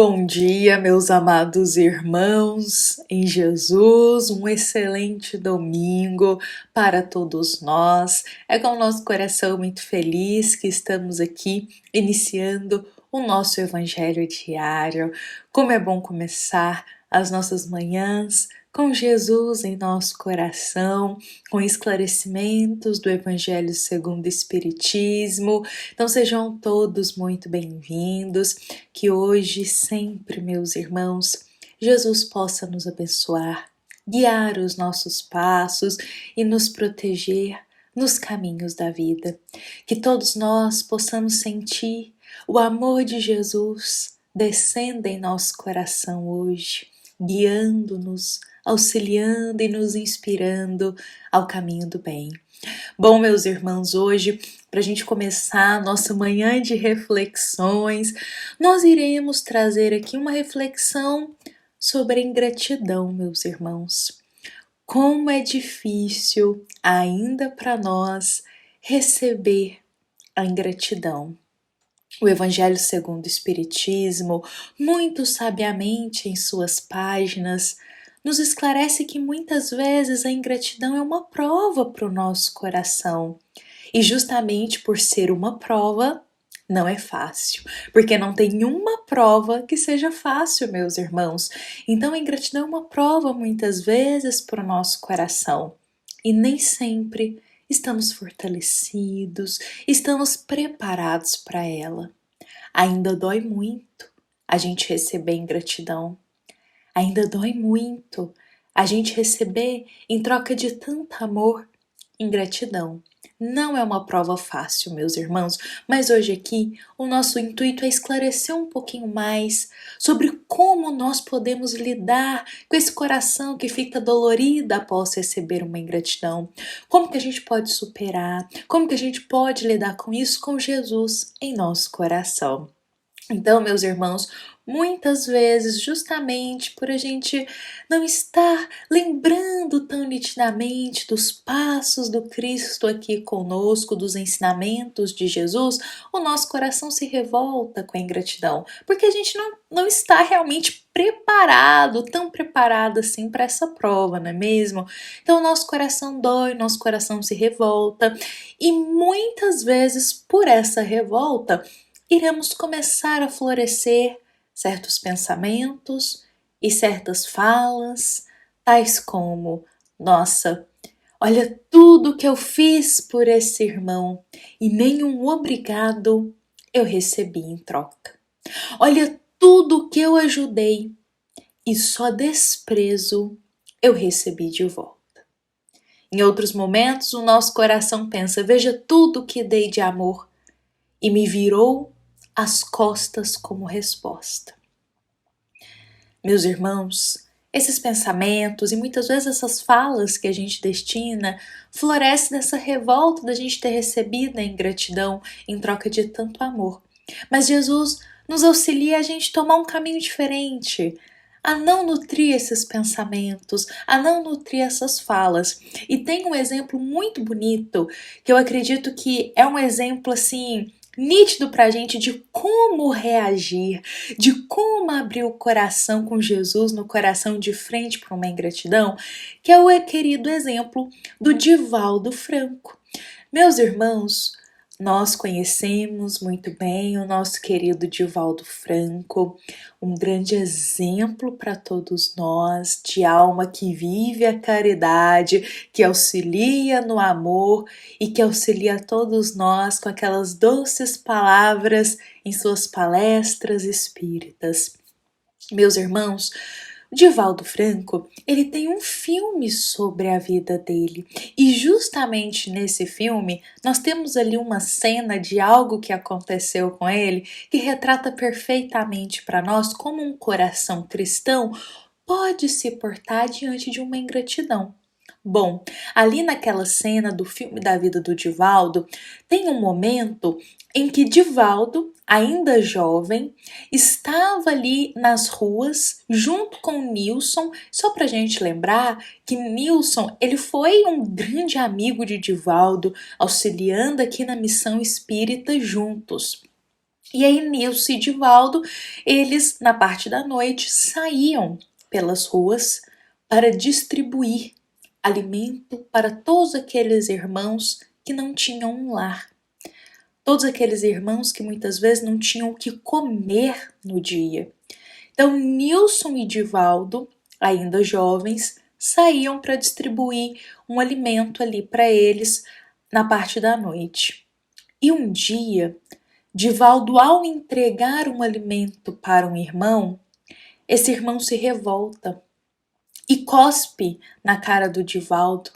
Bom dia, meus amados irmãos em Jesus, um excelente domingo para todos nós. É com o nosso coração muito feliz que estamos aqui iniciando o nosso Evangelho diário. Como é bom começar as nossas manhãs com Jesus em nosso coração, com esclarecimentos do Evangelho segundo o Espiritismo. Então sejam todos muito bem-vindos. Que hoje, sempre, meus irmãos, Jesus possa nos abençoar, guiar os nossos passos e nos proteger nos caminhos da vida. Que todos nós possamos sentir o amor de Jesus descendo em nosso coração hoje, guiando-nos, auxiliando e nos inspirando ao caminho do bem. Bom, meus irmãos, hoje, para a gente começar a nossa manhã de reflexões, nós iremos trazer aqui uma reflexão sobre a ingratidão, meus irmãos. Como é difícil ainda para nós receber a ingratidão. O Evangelho segundo o Espiritismo, muito sabiamente em suas páginas, nos esclarece que muitas vezes a ingratidão é uma prova para o nosso coração. E justamente por ser uma prova, não é fácil, porque não tem uma prova que seja fácil, meus irmãos. Então a ingratidão é uma prova muitas vezes para o nosso coração. E nem sempre estamos fortalecidos, estamos preparados para ela. Ainda dói muito a gente receber ingratidão. Ainda dói muito a gente receber, em troca de tanto amor, ingratidão. Não é uma prova fácil, meus irmãos, mas hoje aqui o nosso intuito é esclarecer um pouquinho mais sobre como nós podemos lidar com esse coração que fica dolorido após receber uma ingratidão. Como que a gente pode superar? Como que a gente pode lidar com isso com Jesus em nosso coração? Então, meus irmãos, muitas vezes, justamente por a gente não estar lembrando tão nitidamente dos passos do Cristo aqui conosco, dos ensinamentos de Jesus, o nosso coração se revolta com a ingratidão, porque a gente não está realmente preparado, tão preparado assim para essa prova, não é mesmo? Então, o nosso coração dói, nosso coração se revolta, e muitas vezes, por essa revolta, iremos começar a florescer certos pensamentos e certas falas, tais como: nossa, olha tudo que eu fiz por esse irmão e nenhum obrigado eu recebi em troca. Olha tudo que eu ajudei e só desprezo eu recebi de volta. Em outros momentos, o nosso coração pensa: veja tudo que dei de amor e me virou as costas como resposta. Meus irmãos, esses pensamentos e muitas vezes essas falas que a gente destina florescem nessa revolta da gente ter recebido a ingratidão em troca de tanto amor. Mas Jesus nos auxilia a gente tomar um caminho diferente, a não nutrir esses pensamentos, a não nutrir essas falas. E tem um exemplo muito bonito que eu acredito que é um exemplo assim nítido pra gente de como reagir, de como abrir o coração com Jesus no coração de frente para uma ingratidão, que é o querido exemplo do Divaldo Franco. Meus irmãos, nós conhecemos muito bem o nosso querido Divaldo Franco, um grande exemplo para todos nós de alma que vive a caridade, que auxilia no amor e que auxilia a todos nós com aquelas doces palavras em suas palestras espíritas. Meus irmãos, o Divaldo Franco, ele tem um filme sobre a vida dele e justamente nesse filme nós temos ali uma cena de algo que aconteceu com ele que retrata perfeitamente para nós como um coração cristão pode se portar diante de uma ingratidão. Bom, ali naquela cena do filme da vida do Divaldo, tem um momento em que Divaldo, ainda jovem, estava ali nas ruas junto com Nilson. Só pra gente lembrar que Nilson, ele foi um grande amigo de Divaldo, auxiliando aqui na missão espírita juntos. E aí Nilson e Divaldo, eles na parte da noite saíam pelas ruas para distribuir alimento para todos aqueles irmãos que não tinham um lar. Todos aqueles irmãos que muitas vezes não tinham o que comer no dia. Então Nilson e Divaldo, ainda jovens, saíam para distribuir um alimento ali para eles na parte da noite. E um dia, Divaldo, ao entregar um alimento para um irmão, esse irmão se revolta e cospe na cara do Divaldo.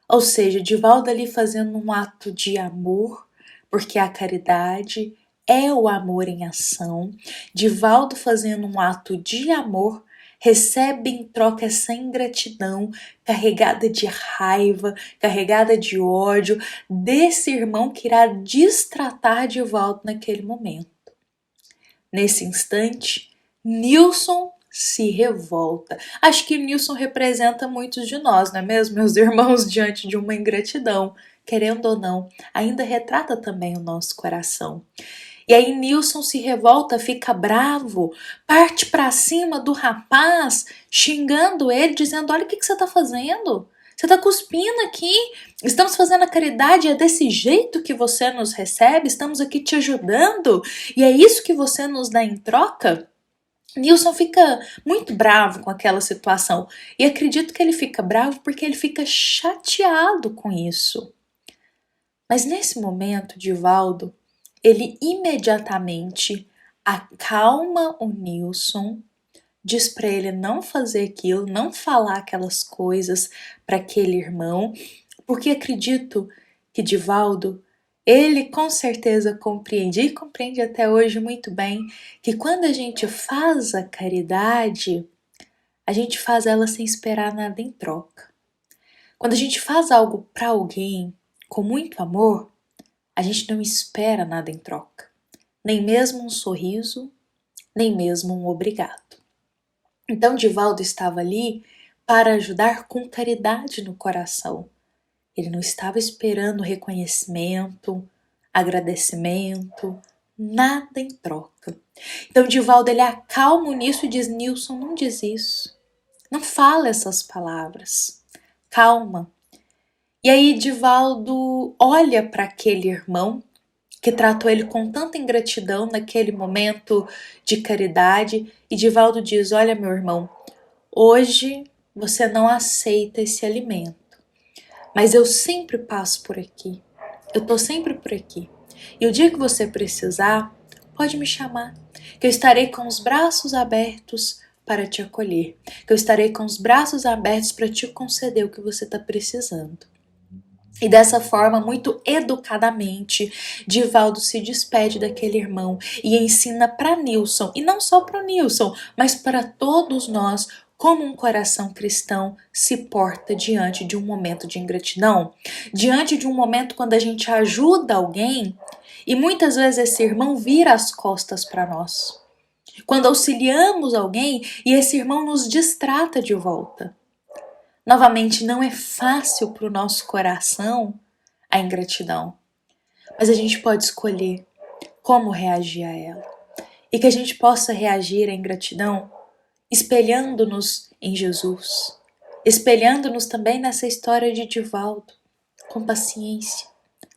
Ou seja, Divaldo ali fazendo um ato de amor, porque a caridade é o amor em ação. Divaldo fazendo um ato de amor, recebe em troca essa ingratidão carregada de raiva, carregada de ódio desse irmão que irá destratar Divaldo naquele momento. Nesse instante, Nilson se revolta. Acho que Nilson representa muitos de nós, não é mesmo, meus irmãos, diante de uma ingratidão, querendo ou não, ainda retrata também o nosso coração. E aí Nilson se revolta, fica bravo, parte para cima do rapaz, xingando ele, dizendo: olha o que você está fazendo, você está cuspindo aqui, estamos fazendo a caridade, é desse jeito que você nos recebe, estamos aqui te ajudando, e é isso que você nos dá em troca? Nilson fica muito bravo com aquela situação, e acredito que ele fica bravo porque ele fica chateado com isso. Mas nesse momento, Divaldo, ele imediatamente acalma o Nilson, diz para ele não fazer aquilo, não falar aquelas coisas para aquele irmão, porque acredito que Divaldo, ele com certeza compreende, e compreende até hoje muito bem, que quando a gente faz a caridade, a gente faz ela sem esperar nada em troca. Quando a gente faz algo para alguém com muito amor, a gente não espera nada em troca, nem mesmo um sorriso, nem mesmo um obrigado. Então Divaldo estava ali para ajudar com caridade no coração. Ele não estava esperando reconhecimento, agradecimento, nada em troca. Então Divaldo, ele acalma o Nilson e diz: Nilson, não diz isso, não fala essas palavras, calma. E aí Divaldo olha para aquele irmão que tratou ele com tanta ingratidão naquele momento de caridade, e Divaldo diz: olha, meu irmão, hoje você não aceita esse alimento, mas eu sempre passo por aqui, eu tô sempre por aqui, e o dia que você precisar, pode me chamar, que eu estarei com os braços abertos para te acolher, que eu estarei com os braços abertos para te conceder o que você está precisando. E dessa forma, muito educadamente, Divaldo se despede daquele irmão e ensina para Nilson, e não só para o Nilson, mas para todos nós, como um coração cristão se porta diante de um momento de ingratidão, diante de um momento quando a gente ajuda alguém e muitas vezes esse irmão vira as costas para nós. Quando auxiliamos alguém e esse irmão nos distrata de volta. Novamente, não é fácil para o nosso coração a ingratidão, mas a gente pode escolher como reagir a ela. E que a gente possa reagir à ingratidão espelhando-nos em Jesus, espelhando-nos também nessa história de Divaldo, com paciência,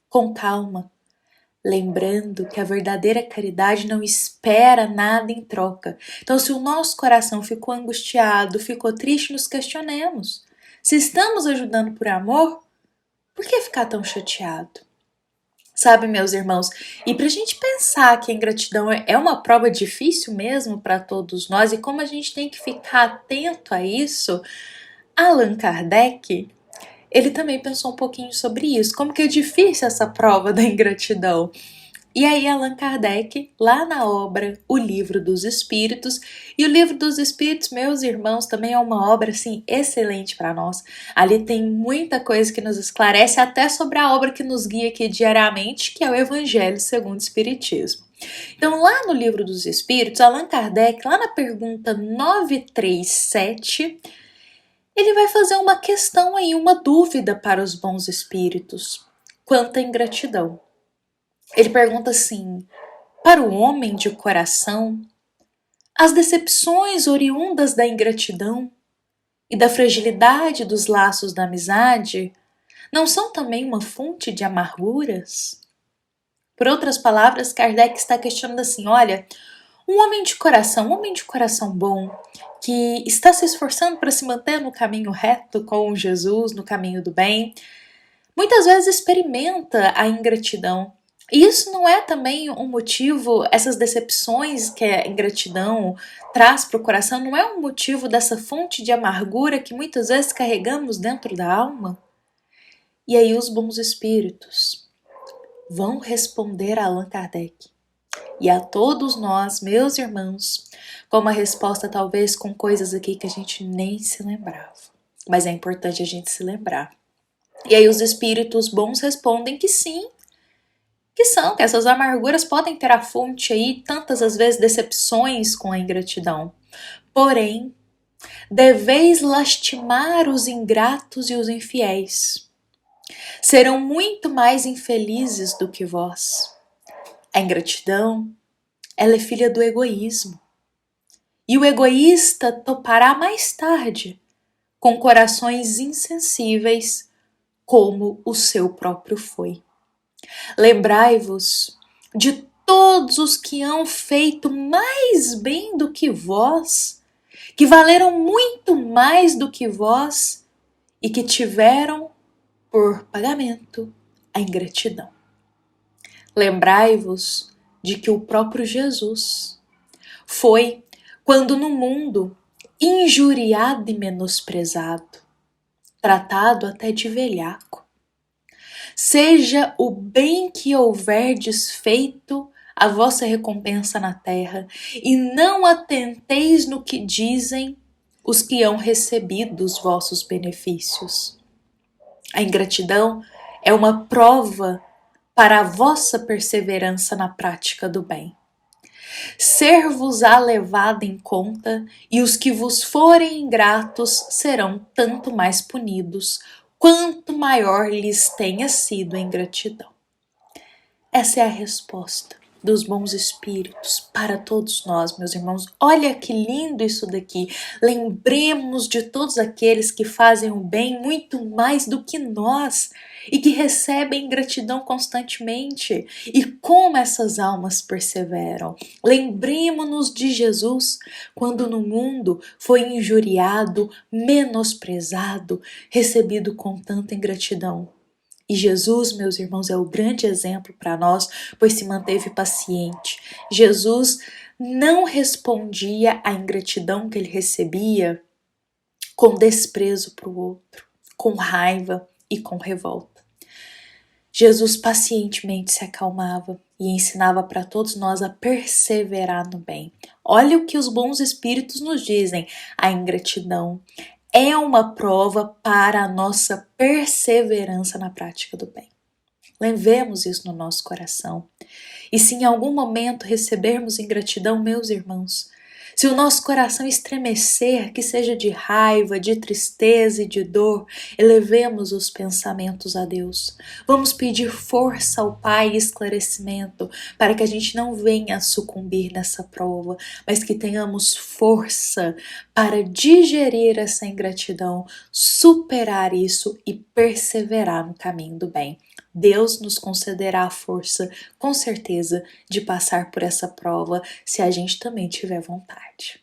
com calma, lembrando que a verdadeira caridade não espera nada em troca. Então, se o nosso coração ficou angustiado, ficou triste, nos questionemos. Se estamos ajudando por amor, por que ficar tão chateado? Sabe, meus irmãos, e para a gente pensar que a ingratidão é uma prova difícil mesmo para todos nós e como a gente tem que ficar atento a isso, Allan Kardec, ele também pensou um pouquinho sobre isso, como que é difícil essa prova da ingratidão. E aí Allan Kardec, lá na obra O Livro dos Espíritos, e o Livro dos Espíritos, meus irmãos, também é uma obra assim excelente para nós. Ali tem muita coisa que nos esclarece, até sobre a obra que nos guia aqui diariamente, que é o Evangelho segundo o Espiritismo. Então, lá no Livro dos Espíritos, Allan Kardec, lá na pergunta 937, ele vai fazer uma questão aí, uma dúvida para os bons espíritos quanto à ingratidão. Ele pergunta assim: Para o homem de coração, as decepções oriundas da ingratidão e da fragilidade dos laços da amizade não são também uma fonte de amarguras? Por outras palavras, Kardec está questionando assim: olha, um homem de coração bom, que está se esforçando para se manter no caminho reto com Jesus, no caminho do bem, muitas vezes experimenta a ingratidão. E isso não é também um motivo, essas decepções que a ingratidão traz para o coração, não é um motivo dessa fonte de amargura que muitas vezes carregamos dentro da alma? E aí os bons espíritos vão responder a Allan Kardec e a todos nós, meus irmãos, com uma resposta talvez com coisas aqui que a gente nem se lembrava. Mas é importante a gente se lembrar. E aí os espíritos bons respondem que sim, que essas amarguras podem ter a fonte aí, tantas às vezes decepções com a ingratidão. Porém, deveis lastimar os ingratos e os infiéis. Serão muito mais infelizes do que vós. A ingratidão, ela é filha do egoísmo. E o egoísta topará mais tarde com corações insensíveis, como o seu próprio foi. Lembrai-vos de todos os que hão feito mais bem do que vós, que valeram muito mais do que vós e que tiveram por pagamento a ingratidão. Lembrai-vos de que o próprio Jesus foi, quando no mundo, injuriado e menosprezado, tratado até de velhaco. Seja o bem que houverdes feito a vossa recompensa na terra, e não atenteis no que dizem os que hão recebido os vossos benefícios. A ingratidão é uma prova para a vossa perseverança na prática do bem. Ser-vos-á levada em conta, e os que vos forem ingratos serão tanto mais punidos, quanto maior lhes tenha sido a ingratidão. Essa é a resposta dos bons espíritos para todos nós, meus irmãos. Olha que lindo isso daqui. Lembremos de todos aqueles que fazem o bem muito mais do que nós e que recebem gratidão constantemente. E como essas almas perseveram. Lembremos-nos de Jesus, quando no mundo foi injuriado, menosprezado, recebido com tanta ingratidão. E Jesus, meus irmãos, é o grande exemplo para nós, pois se manteve paciente. Jesus não respondia à ingratidão que ele recebia com desprezo para o outro, com raiva e com revolta. Jesus pacientemente se acalmava e ensinava para todos nós a perseverar no bem. Olha o que os bons espíritos nos dizem: a ingratidão é uma prova para a nossa perseverança na prática do bem. Levemos isso no nosso coração. E se em algum momento recebermos ingratidão, meus irmãos, se o nosso coração estremecer, que seja de raiva, de tristeza e de dor, elevemos os pensamentos a Deus. Vamos pedir força ao Pai e esclarecimento para que a gente não venha a sucumbir nessa prova, mas que tenhamos força para digerir essa ingratidão, superar isso e perseverar no caminho do bem. Deus nos concederá a força, com certeza, de passar por essa prova, se a gente também tiver vontade.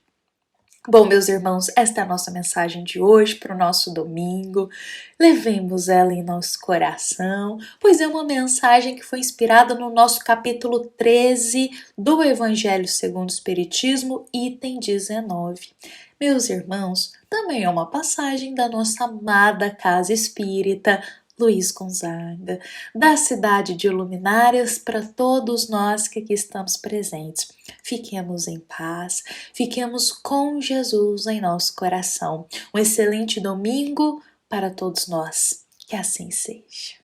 Bom, meus irmãos, esta é a nossa mensagem de hoje para o nosso domingo. Levemos ela em nosso coração, pois é uma mensagem que foi inspirada no nosso capítulo 13 do Evangelho segundo o Espiritismo, item 19. Meus irmãos, também é uma passagem da nossa amada Casa Espírita Luiz Gonzaga, da cidade de Luminárias, para todos nós que aqui estamos presentes. Fiquemos em paz, fiquemos com Jesus em nosso coração. Um excelente domingo para todos nós. Que assim seja.